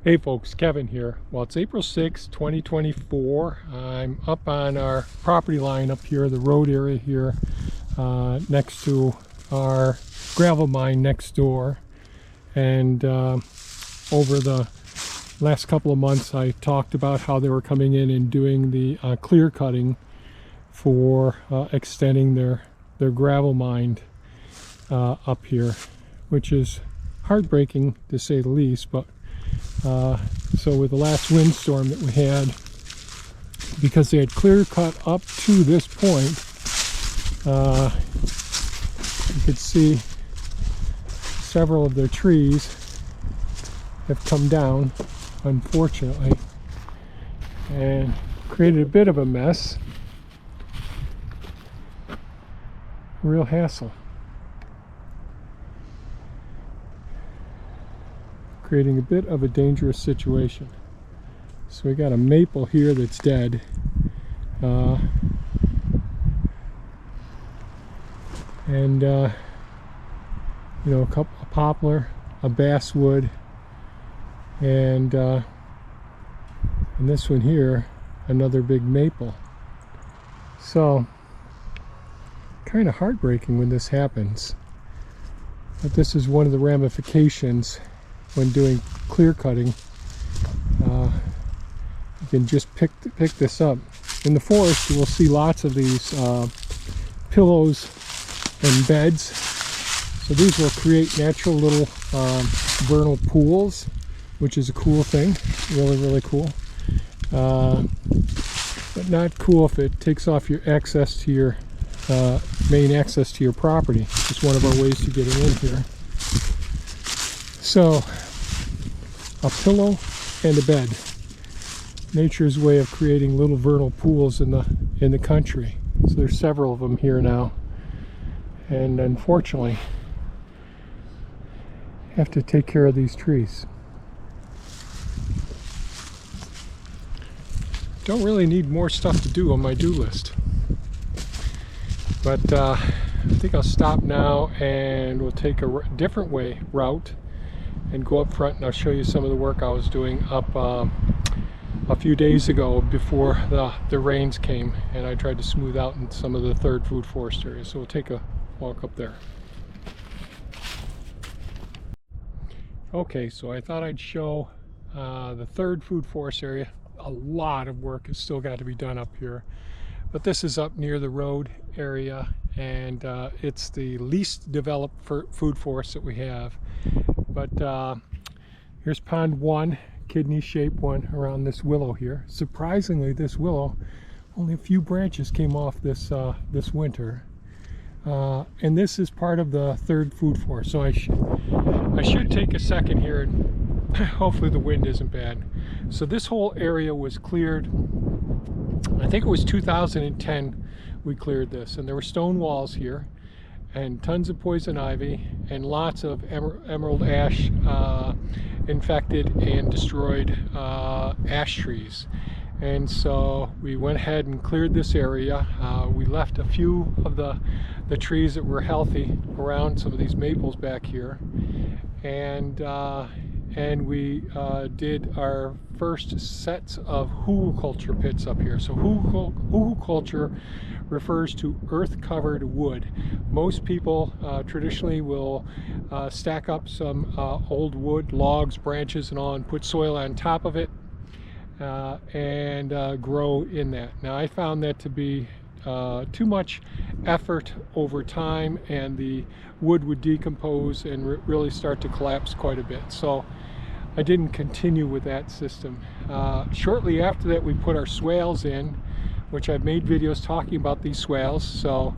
Hey folks, Kevin here. Well, it's April 6, 2024. I'm up on our property line up here, the road area here, next to our gravel mine next door. And over the last couple of months, I talked about how they were coming in and doing the clear cutting for extending their gravel mine up here, which is heartbreaking to say the least. But so with the last windstorm that we had, because they had clear cut up to this point, you could see several of their trees have come down, unfortunately, and created a bit of a mess. Real hassle. Creating a bit of a dangerous situation. So we got a maple here that's dead. You know, a poplar, a basswood, and this one here, another big maple. So kind of heartbreaking when this happens. But this is one of the ramifications when doing clear cutting. You can just pick this up. In the forest you will see lots of these pillows and beds. So these will create natural little vernal pools, which is a cool thing, really cool. But not cool if it takes off your access to your main access to your property. It's one of our ways to getting in here. So a pillow and a bed. Nature's way of creating little vernal pools in the country. So there's several of them here now, and unfortunately have to take care of these trees. Don't really need more stuff to do on my do list, but I think I'll stop now and we'll take a different route and go up front, and I'll show you some of the work I was doing up a few days ago before the rains came, and I tried to smooth out in some of the third food forest areas. So we'll take a walk up there. Okay, so I thought I'd show the third food forest area. A lot of work has still got to be done up here, but this is up near the road area, and it's the least developed food forest that we have. But here's pond one, kidney-shaped one around this willow here. Surprisingly, this willow, only a few branches came off this winter, and this is part of the third food forest. So I should take a second here, and hopefully the wind isn't bad. So this whole area was cleared. I think it was 2010 we cleared this, and there were stone walls here, and tons of poison ivy, and lots of emerald ash infected and destroyed ash trees. And so we went ahead and cleared this area. We left a few of the trees that were healthy around some of these maples back here, and we did our first sets of hugelkultur pits up here. So hugelkultur refers to earth-covered wood. Most people traditionally will stack up some old wood, logs, branches, and all, and put soil on top of it and grow in that. Now, I found that to be too much effort over time, and the wood would decompose and really start to collapse quite a bit. So I didn't continue with that system. Shortly after that, we put our swales in, which I've made videos talking about these swales. So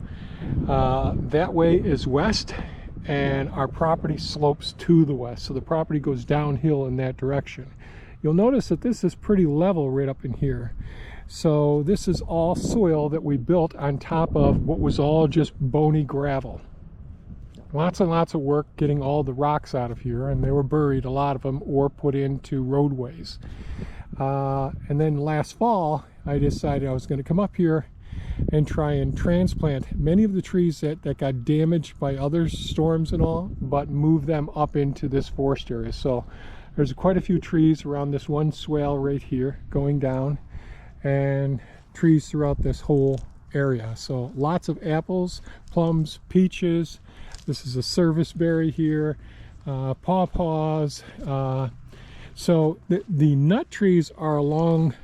that way is west, and our property slopes to the west. So the property goes downhill in that direction. You'll notice that this is pretty level right up in here. So this is all soil that we built on top of what was all just bony gravel. Lots and lots of work getting all the rocks out of here, and they were buried, a lot of them, or put into roadways. And then last fall, I decided I was going to come up here and try and transplant many of the trees that got damaged by other storms and all, but move them up into this forest area. So there's quite a few trees around this one swale right here going down, and trees throughout this whole area. So lots of apples, plums, peaches. This is a serviceberry here, pawpaws. So the nut trees are along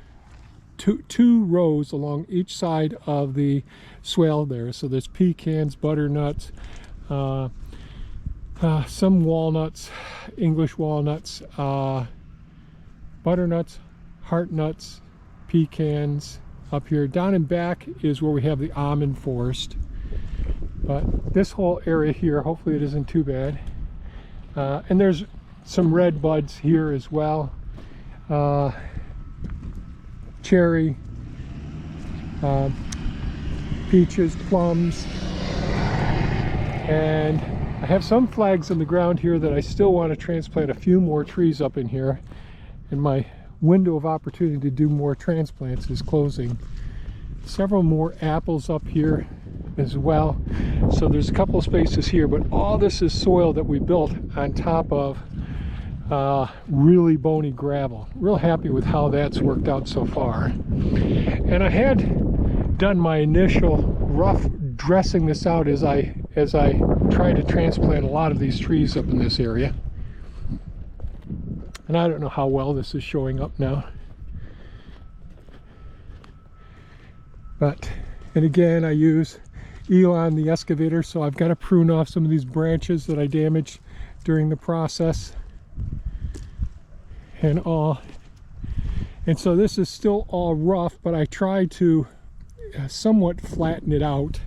two rows along each side of the swale there. So there's pecans, butternuts, some walnuts, English walnuts, butternuts, heart nuts, pecans. Up here down in back is where we have the almond forest. But this whole area here, hopefully it isn't too bad. And there's some red buds here as well. Cherry, peaches, plums, and I have some flags on the ground here that I still want to transplant a few more trees up in here, and my window of opportunity to do more transplants is closing. Several more apples up here as well. So there's a couple of spaces here, but all this is soil that we built on top of really bony gravel. Real happy with how that's worked out so far. And I had done my initial rough dressing this out as I tried to transplant a lot of these trees up in this area. And I don't know how well this is showing up now. But, and again, I use Elon the excavator, so I've got to prune off some of these branches that I damaged during the process and all. And so this is still all rough, but I tried to somewhat flatten it out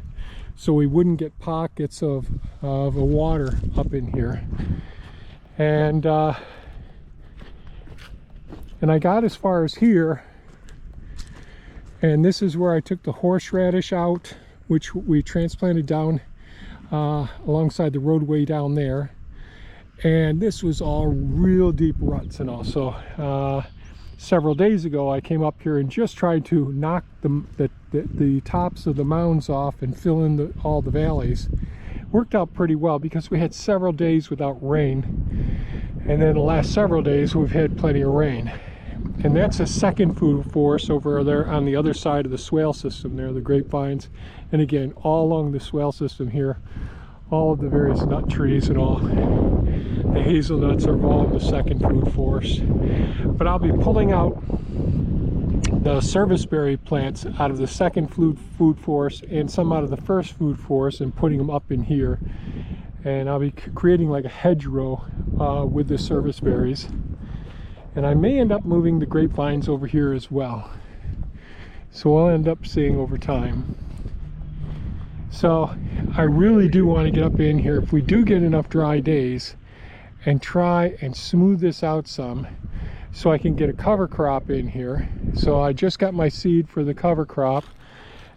so we wouldn't get pockets of water up in here. And I got as far as here, and this is where I took the horseradish out, which we transplanted down alongside the roadway down there. And this was all real deep ruts. And also several days ago I came up here and just tried to knock the tops of the mounds off and fill in all the valleys. Worked out pretty well because we had several days without rain, and then the last several days we've had plenty of rain. And that's a second food forest over there on the other side of the swale system there, the grapevines. And again, all along the swale system here, all of the various nut trees and all. The hazelnuts are all in the second food forest. But I'll be pulling out the serviceberry plants out of the second food forest and some out of the first food forest and putting them up in here. And I'll be creating like a hedgerow with the serviceberries. And I may end up moving the grapevines over here as well. So I'll end up seeing over time. So I really do want to get up in here, if we do get enough dry days, and try and smooth this out some so I can get a cover crop in here. So I just got my seed for the cover crop,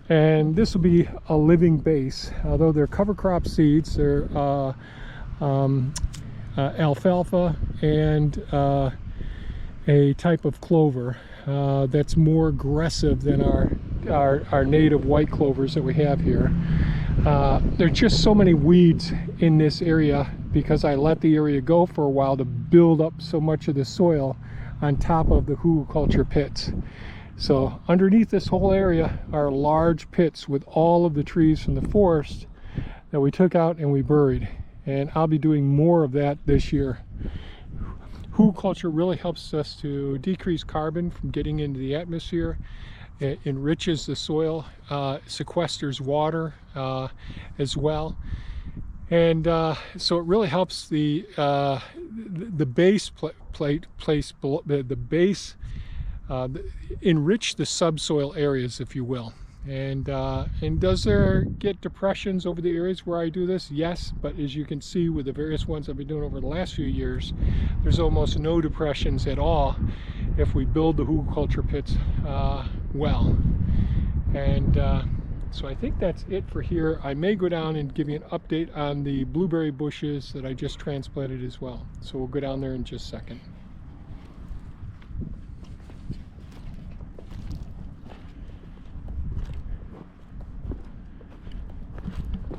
and this will be a living base. Although they're cover crop seeds, they're alfalfa and a type of clover that's more aggressive than our native white clovers that we have here. There are just so many weeds in this area because I let the area go for a while to build up so much of the soil on top of the hugelkultur pits. So underneath this whole area are large pits with all of the trees from the forest that we took out and we buried. And I'll be doing more of that this year. Hugelkultur really helps us to decrease carbon from getting into the atmosphere. It enriches the soil, sequesters water as well, and so it really helps the base enrich the subsoil areas, if you will. And does there get depressions over the areas where I do this? Yes, but as you can see with the various ones I've been doing over the last few years, there's almost no depressions at all if we build the hugelkultur pits well. And so I think that's it for here. I may go down and give you an update on the blueberry bushes that I just transplanted as well. So we'll go down there in just a second.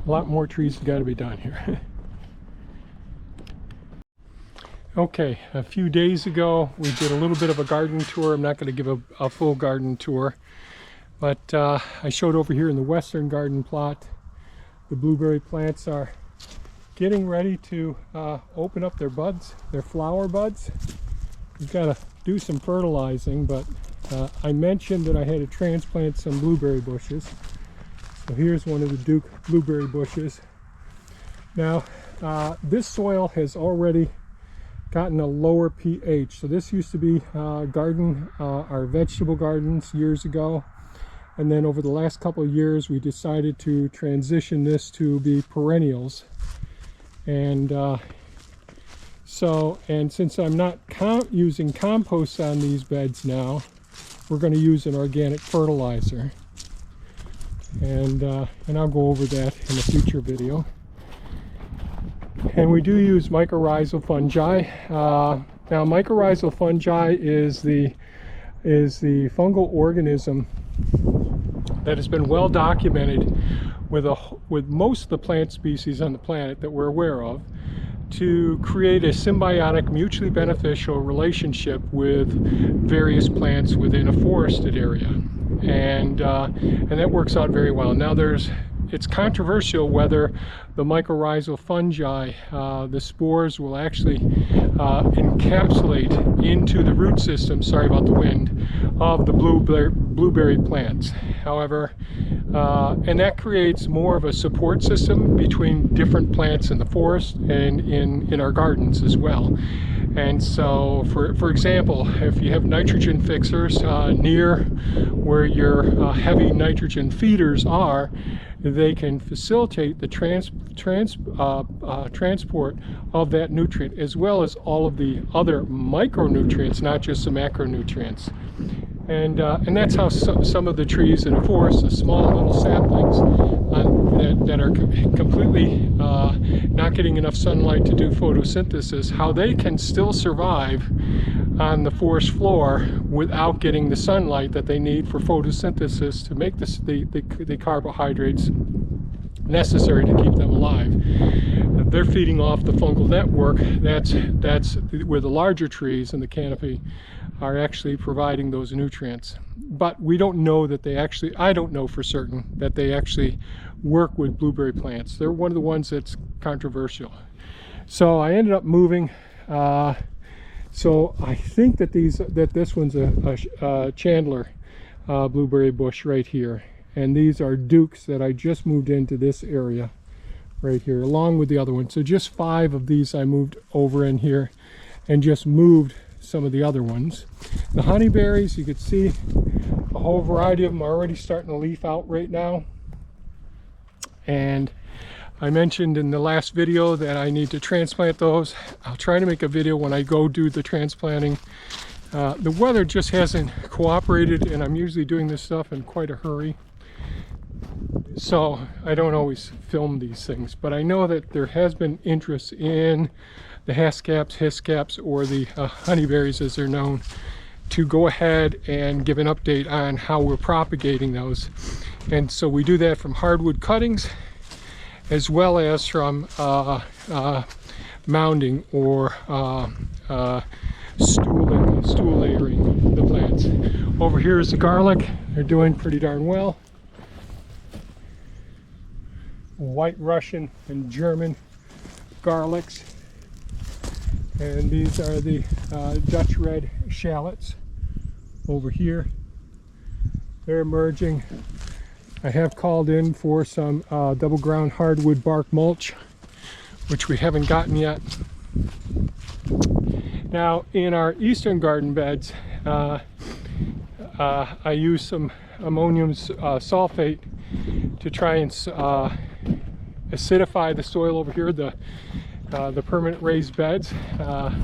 A lot more trees have got to be done here. Okay, a few days ago we did a little bit of a garden tour. I'm not going to give a full garden tour, but I showed over here in the western garden plot the blueberry plants are getting ready to open up their buds, their flower buds. We've got to do some fertilizing, but I mentioned that I had to transplant some blueberry bushes. So here's one of the Duke blueberry bushes. Now this soil has already gotten a lower pH. So this used to be our vegetable gardens years ago, and then over the last couple of years we decided to transition this to be perennials. And since I'm not using compost on these beds now, we're going to use an organic fertilizer, and I'll go over that in a future video. And we do use mycorrhizal fungi. Now mycorrhizal fungi is the fungal organism that has been well documented with most of the plant species on the planet that we're aware of, to create a symbiotic, mutually beneficial relationship with various plants within a forested area, and that works out very well. Now it's controversial whether the mycorrhizal fungi, the spores, will actually encapsulate into the root system, sorry about the wind, of the blueberry plants. However, and that creates more of a support system between different plants in the forest and in our gardens as well. And so, for example, if you have nitrogen fixers near where your heavy nitrogen feeders are, they can facilitate the transport of that nutrient, as well as all of the other micronutrients, not just the macronutrients. And that's how some of the trees in a forest, the small little saplings that are completely not getting enough sunlight to do photosynthesis, how they can still survive on the forest floor without getting the sunlight that they need for photosynthesis to make the carbohydrates necessary to keep them alive. They're feeding off the fungal network. That's where the larger trees in the canopy are actually providing those nutrients. But we don't know that they actually, I don't know for certain that they actually work with blueberry plants. They're one of the ones that's controversial. So I ended up moving. So I think that this one's a Chandler blueberry bush right here. And these are Dukes that I just moved into this area right here, along with the other one. So just 5 of these I moved over in here, and just moved some of the other ones. The honeyberries, you can see a whole variety of them are already starting to leaf out right now. And I mentioned in the last video that I need to transplant those. I'll try to make a video when I go do the transplanting. The weather just hasn't cooperated, and I'm usually doing this stuff in quite a hurry, so I don't always film these things. But I know that there has been interest in the Hiscaps, or the honeyberries as they're known, to go ahead and give an update on how we're propagating those. And so we do that from hardwood cuttings, as well as from mounding or stool layering the plants. Over here is the garlic. They're doing pretty darn well. White Russian and German garlics. And these are the Dutch red shallots over here. They're emerging. I have called in for some double ground hardwood bark mulch, which we haven't gotten yet. Now in our eastern garden beds, I use some ammonium sulfate to try and acidify the soil over here, the permanent raised beds,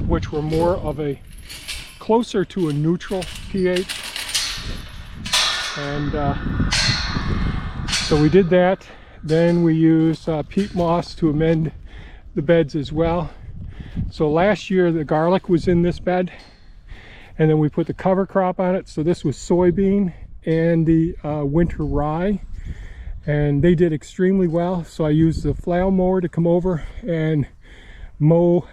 which were more of a closer to a neutral pH. And so we did that. Then we used peat moss to amend the beds as well. So last year the garlic was in this bed, and then we put the cover crop on it. So this was soybean and the winter rye, and they did extremely well. So I used the flail mower to come over and mow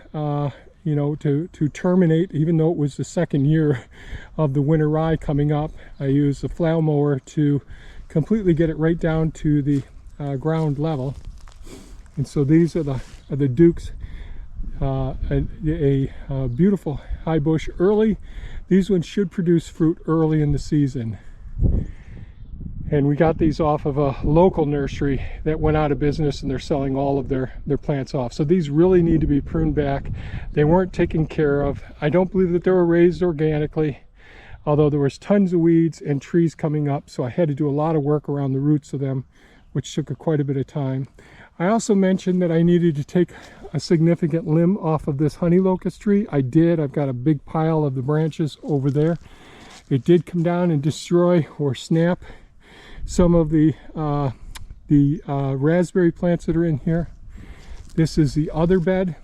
you know, to terminate, even though it was the second year of the winter rye coming up, I used the flail mower to completely get it right down to the ground level. And so these are the Dukes, a beautiful high bush early. These ones should produce fruit early in the season. And we got these off of a local nursery that went out of business, and they're selling all of their plants off. So these really need to be pruned back. They weren't taken care of. I don't believe that they were raised organically, although there was tons of weeds and trees coming up. So I had to do a lot of work around the roots of them, which took quite a bit of time. I also mentioned that I needed to take a significant limb off of this honey locust tree. I did. I've got a big pile of the branches over there. It did come down and destroy or snap some of the raspberry plants that are in here. This is the other bed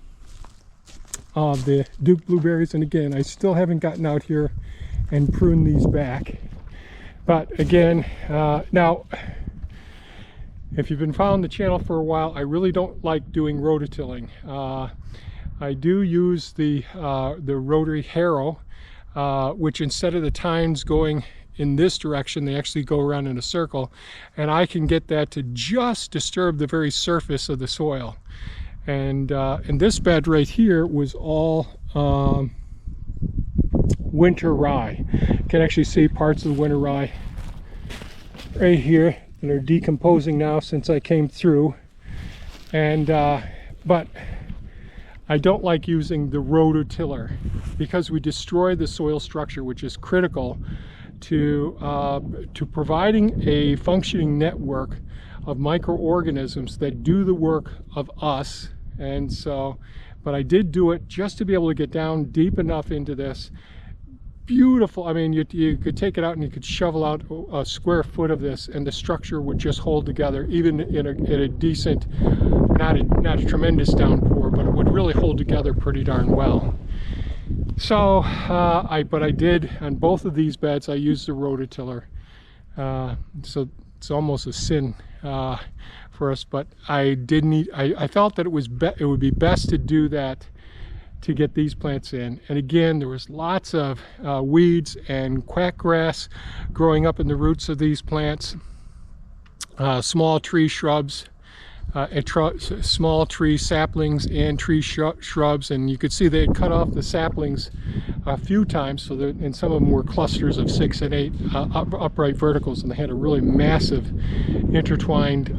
of the Duke blueberries, and again, I still haven't gotten out here and pruned these back. But again, now, if you've been following the channel for a while, I really don't like doing rototilling. I do use the rotary harrow, which instead of the tines going in this direction, they actually go around in a circle, and I can get that to just disturb the very surface of the soil. And this bed right here was all winter rye. You can actually see parts of the winter rye right here that are decomposing now since I came through. And but I don't like using the rototiller because we destroy the soil structure, which is critical to providing a functioning network of microorganisms that do the work of us. And so, but I did do it just to be able to get down deep enough into this. Beautiful. I mean, you could take it out and you could shovel out a square foot of this, and the structure would just hold together, even in a decent, not a tremendous downpour, but it would really hold together pretty darn well. So, but I did, on both of these beds, I used the rototiller. So it's almost a sin for us, but I felt that it would be best to do that to get these plants in. And again, there was lots of weeds and quackgrass growing up in the roots of these plants, small tree shrubs, small tree saplings and tree shrubs, and you could see they had cut off the saplings a few times, so that, and some of them were clusters of 6 and 8 upright verticals, and they had a really massive intertwined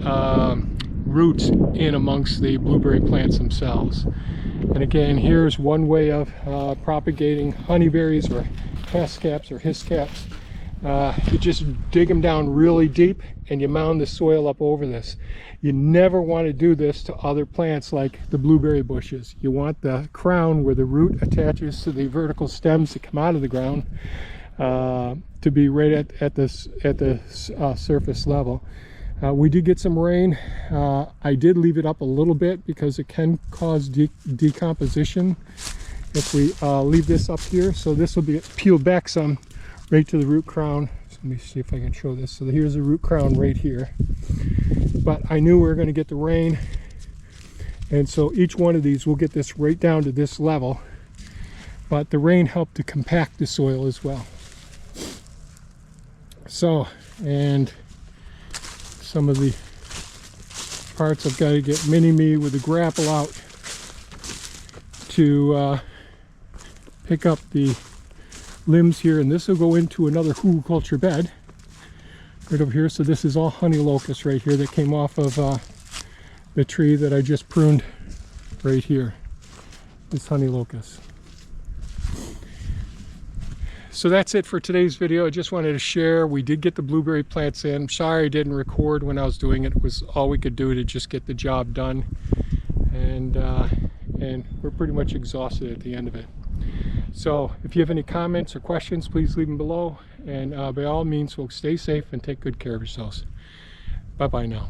roots in amongst the blueberry plants themselves. And again, here's one way of propagating honeyberries or hascaps or hiscaps. You just dig them down really deep and you mound the soil up over this. You never want to do this to other plants like the blueberry bushes. You want the crown where the root attaches to the vertical stems that come out of the ground to be right at the surface level. We did get some rain. I did leave it up a little bit because it can cause decomposition if we leave this up here. So this will be peeled back some right to the root crown. So let me see if I can show this. So here's the root crown right here. But I knew we were going to get the rain, and so each one of these will get this right down to this level. But the rain helped to compact the soil as well. So, and some of the parts I've got to get mini-me with the grapple out to pick up the limbs here, and this will go into another hugelkultur bed right over here. So this is all honey locust right here that came off of the tree that I just pruned right here. This honey locust. So that's it for today's video. I just wanted to share. We did get the blueberry plants in. I'm sorry I didn't record when I was doing it. It was all we could do to just get the job done. And we're pretty much exhausted at the end of it. So if you have any comments or questions, please leave them below. And by all means, folks, stay safe and take good care of yourselves. Bye-bye now.